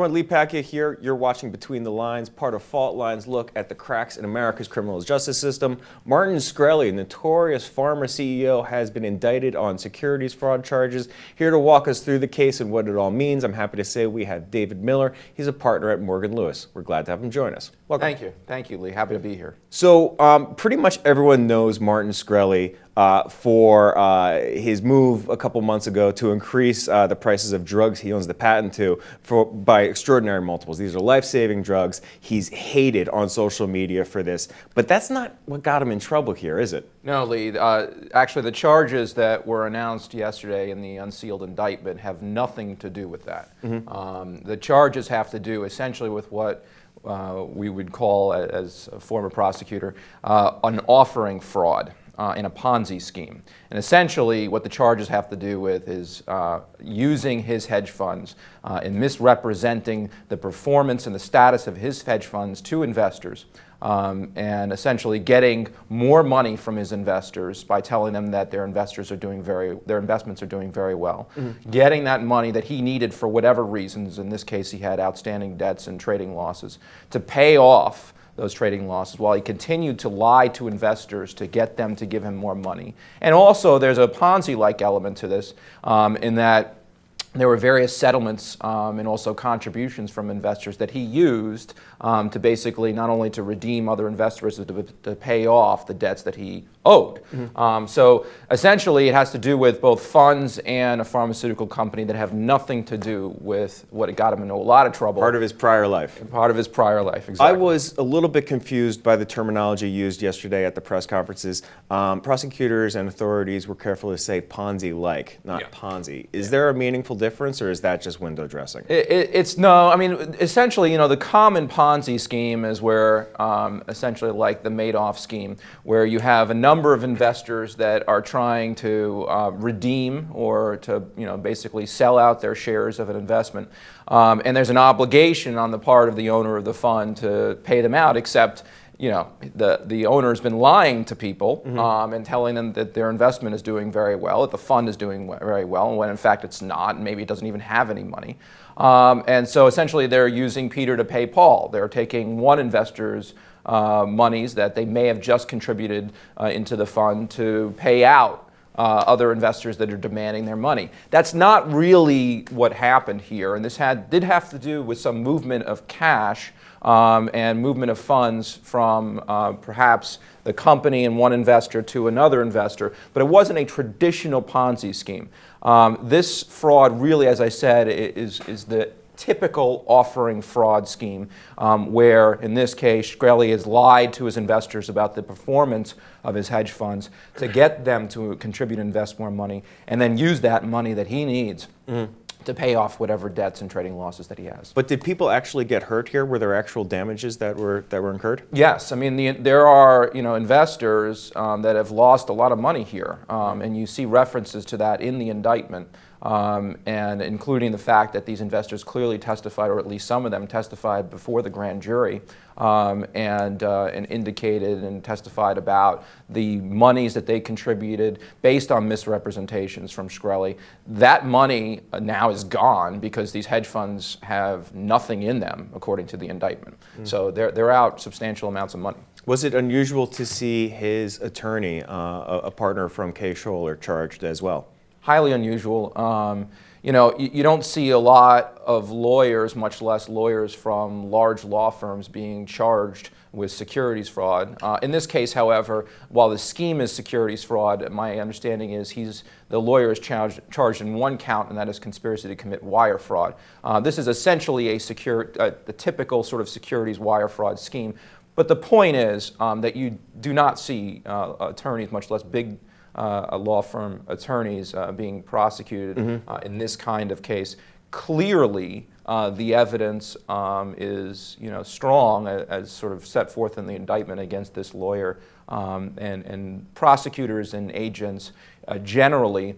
everyone, Lee Pacchia here. You're watching Between the Lines, part of Fault Line's look at the cracks in America's criminal justice system. Martin Shkreli, notorious pharma CEO, has been indicted on securities fraud charges. Here to walk us through the case and what it all means, I'm happy to say we have David Miller. He's a partner at Morgan Lewis. We're glad to have him join us. Welcome. Thank you. Thank you, Lee. Happy to be here. So pretty much everyone knows Martin Shkreli for his move a couple months ago to increase the prices of drugs he owns the patent to by extraordinary multiples. These are life-saving drugs. He's hated on social media for this. But that's not what got him in trouble here, is it? No, Lee. Actually, the charges that were announced yesterday in the unsealed indictment have nothing to do with that. Mm-hmm. The charges have to do essentially with what we would call, as a former prosecutor, an offering fraud in a Ponzi scheme. And essentially what the charges have to do with is using his hedge funds and misrepresenting the performance and the status of his hedge funds to investors, and essentially getting more money from his investors by telling them that their investments are doing very well. Mm-hmm. Getting that money that he needed for whatever reasons, in this case he had outstanding debts and trading losses, to pay off those trading losses while he continued to lie to investors to get them to give him more money. And also there's a Ponzi-like element to this in that there were various settlements and also contributions from investors that he used to basically not only to redeem other investors, but to pay off the debts that he owed. Mm-hmm. So essentially it has to do with both funds and a pharmaceutical company that have nothing to do with what got him into a lot of trouble. Part of his prior life. Part of his prior life, exactly. I was a little bit confused by the terminology used yesterday at the press conferences. Prosecutors and authorities were careful to say Ponzi-like, not Ponzi. Is there a meaningful difference, or is that just window dressing? It's no. I mean, essentially, the common Ponzi scheme is where, essentially like the Madoff scheme, where you have a number of investors that are trying to redeem or to, basically sell out their shares of an investment. And there's an obligation on the part of the owner of the fund to pay them out, except the owner's been lying to people. Mm-hmm. And telling them that their investment is doing very well, that the fund is doing very well, when in fact it's not, and maybe it doesn't even have any money. And so essentially they're using Peter to pay Paul. They're taking one investor's monies that they may have just contributed into the fund to pay out other investors that are demanding their money. That's not really what happened here, and this did have to do with some movement of cash and movement of funds from perhaps the company and one investor to another investor, but it wasn't a traditional Ponzi scheme. This fraud really, as I said, is the typical offering fraud scheme where, in this case, Shkreli has lied to his investors about the performance of his hedge funds to get them to contribute and invest more money, and then use that money that he needs to pay off whatever debts and trading losses that he has. But did people actually get hurt here? Were there actual damages that were incurred? Yes, I mean there are investors that have lost a lot of money here, and you see references to that in the indictment. And including the fact that these investors clearly testified, or at least some of them testified before the grand jury, and indicated and testified about the monies that they contributed based on misrepresentations from Shkreli. That money now is gone because these hedge funds have nothing in them, according to the indictment. So they're out substantial amounts of money. Was it unusual to see his attorney, a partner from Kaye Scholer, charged as well? Highly unusual. You don't see a lot of lawyers, much less lawyers from large law firms, being charged with securities fraud. In this case, however, while the scheme is securities fraud, my understanding is the lawyer is charged in one count, and that is conspiracy to commit wire fraud. This is essentially the typical sort of securities wire fraud scheme. But the point is that you do not see attorneys, much less big law firm attorneys, being prosecuted in this kind of case. Clearly, the evidence is strong, as sort of set forth in the indictment against this lawyer, and prosecutors and agents generally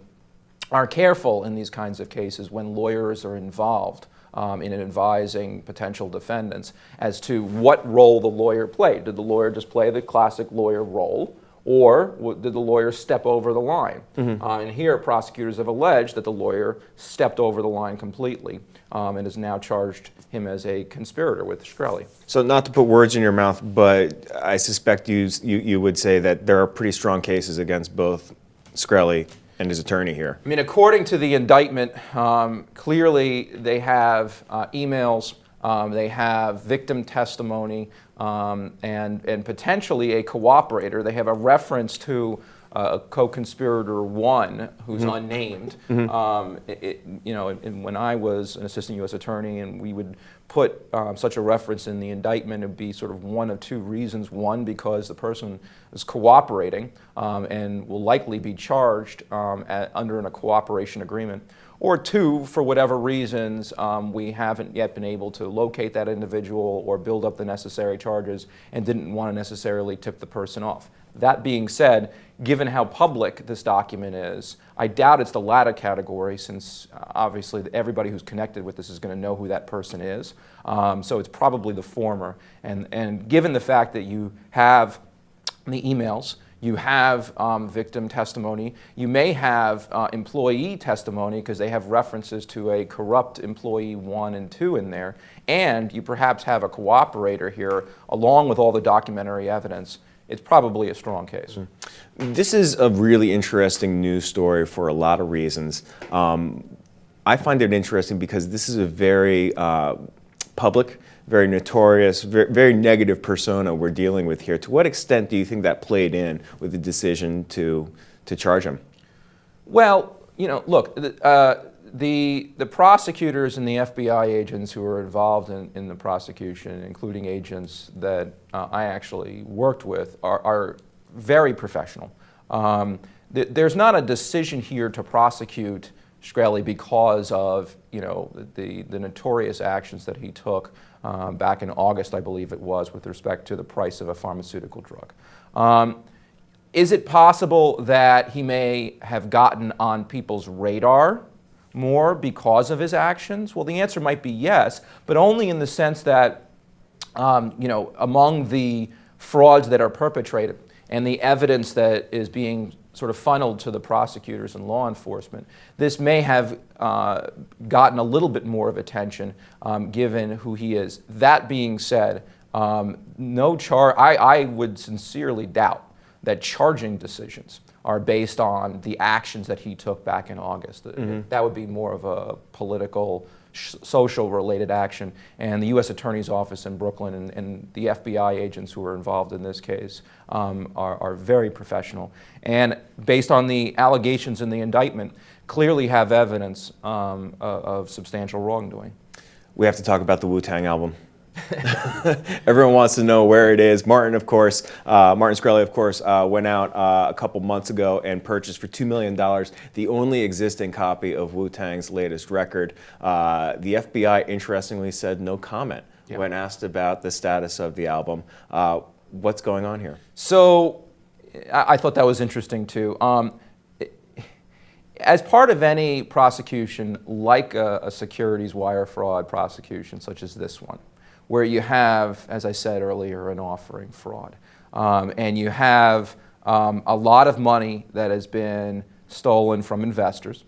are careful in these kinds of cases when lawyers are involved in advising potential defendants as to what role the lawyer played. Did the lawyer just play the classic lawyer role, or did the lawyer step over the line? And here, prosecutors have alleged that the lawyer stepped over the line completely and has now charged him as a conspirator with Shkreli. So not to put words in your mouth, but I suspect you would say that there are pretty strong cases against both Shkreli and his attorney here. I mean, according to the indictment, clearly they have emails, they have victim testimony, and potentially a cooperator. They have a reference to a co-conspirator one who's unnamed. And when I was an assistant U.S. attorney, and we would put such a reference in the indictment, it would be sort of one of two reasons. One, because the person is cooperating and will likely be charged under a cooperation agreement. Or two, for whatever reasons, we haven't yet been able to locate that individual or build up the necessary charges and didn't want to necessarily tip the person off. That being said, given how public this document is, I doubt it's the latter category, since obviously everybody who's connected with this is going to know who that person is. So it's probably the former. And given the fact that you have the emails, you have victim testimony, you may have employee testimony because they have references to a corrupt employee 1 and 2 in there, and you perhaps have a cooperator here along with all the documentary evidence. It's probably a strong case. This is a really interesting news story for a lot of reasons. I find it interesting because this is a very public, very notorious, very negative persona we're dealing with here. To what extent do you think that played in with the decision to charge him? Well, look, the prosecutors and the FBI agents who were involved in the prosecution, including agents that I actually worked with, are very professional. There's not a decision here to prosecute Shkreli because of the notorious actions that he took back in August, I believe it was, with respect to the price of a pharmaceutical drug. Is it possible that he may have gotten on people's radar more because of his actions? Well, the answer might be yes, but only in the sense that among the frauds that are perpetrated and the evidence that is being sort of funneled to the prosecutors and law enforcement, this may have gotten a little bit more of attention given who he is. That being said, I would sincerely doubt that charging decisions are based on the actions that he took back in August. That would be more of a political, social-related action. And the U.S. Attorney's Office in Brooklyn and the FBI agents who were involved in this case are very professional. And based on the allegations in the indictment, clearly have evidence of substantial wrongdoing. We have to talk about the Wu-Tang album. Everyone wants to know where it is. Martin Shkreli, of course, went out a couple months ago and purchased for $2 million the only existing copy of Wu-Tang's latest record. The FBI, interestingly, said no comment when asked about the status of the album. What's going on here? So I thought that was interesting, too. As part of any prosecution, like a securities wire fraud prosecution, such as this one, where you have, as I said earlier, an offering fraud. And you have a lot of money that has been stolen from investors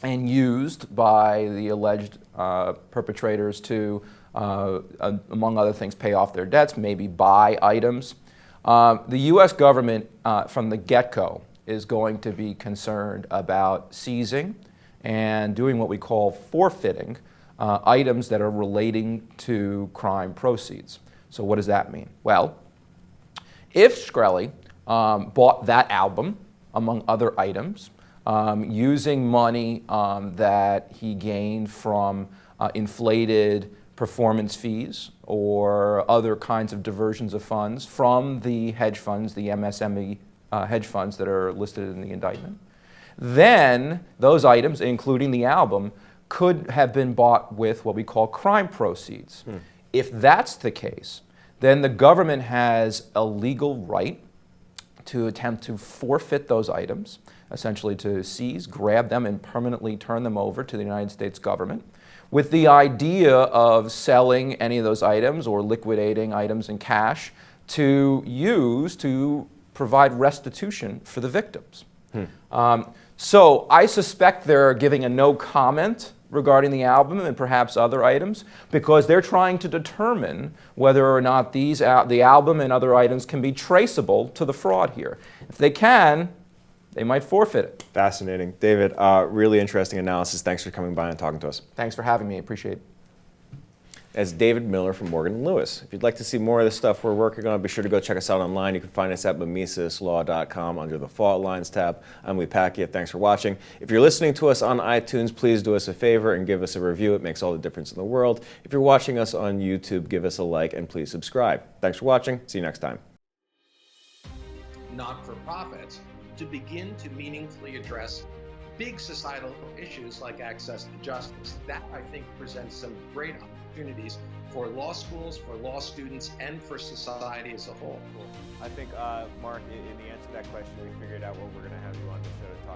and used by the alleged perpetrators to, among other things, pay off their debts, maybe buy items. The U.S. government, from the get-go, is going to be concerned about seizing and doing what we call forfeiting items that are relating to crime proceeds. So what does that mean? Well, if Shkreli bought that album, among other items, using money that he gained from inflated performance fees or other kinds of diversions of funds from the hedge funds, the MSME hedge funds that are listed in the indictment, then those items, including the album, could have been bought with what we call crime proceeds. If that's the case, then the government has a legal right to attempt to forfeit those items, essentially to seize, grab them, and permanently turn them over to the United States government, with the idea of selling any of those items or liquidating items in cash to use to provide restitution for the victims. So I suspect they're giving a no comment regarding the album and perhaps other items because they're trying to determine whether or not the album and other items can be traceable to the fraud here. If they can, they might forfeit it. Fascinating. David, really interesting analysis. Thanks for coming by and talking to us. Thanks for having me. Appreciate it. That's David Miller from Morgan & Lewis. If you'd like to see more of the stuff we're working on, be sure to go check us out online. You can find us at mimesis.law.com under the Fault Lines tab. I'm Lee Pacchia. Thanks for watching. If you're listening to us on iTunes, please do us a favor and give us a review. It makes all the difference in the world. If you're watching us on YouTube, give us a like and please subscribe. Thanks for watching. See you next time. Not-for-profits to begin to meaningfully address big societal issues like access to justice. That, I think, presents some great opportunities for law schools, for law students, and for society as a whole. I think, Mark, in the answer to that question, we figured out what we're going to have you on the show to talk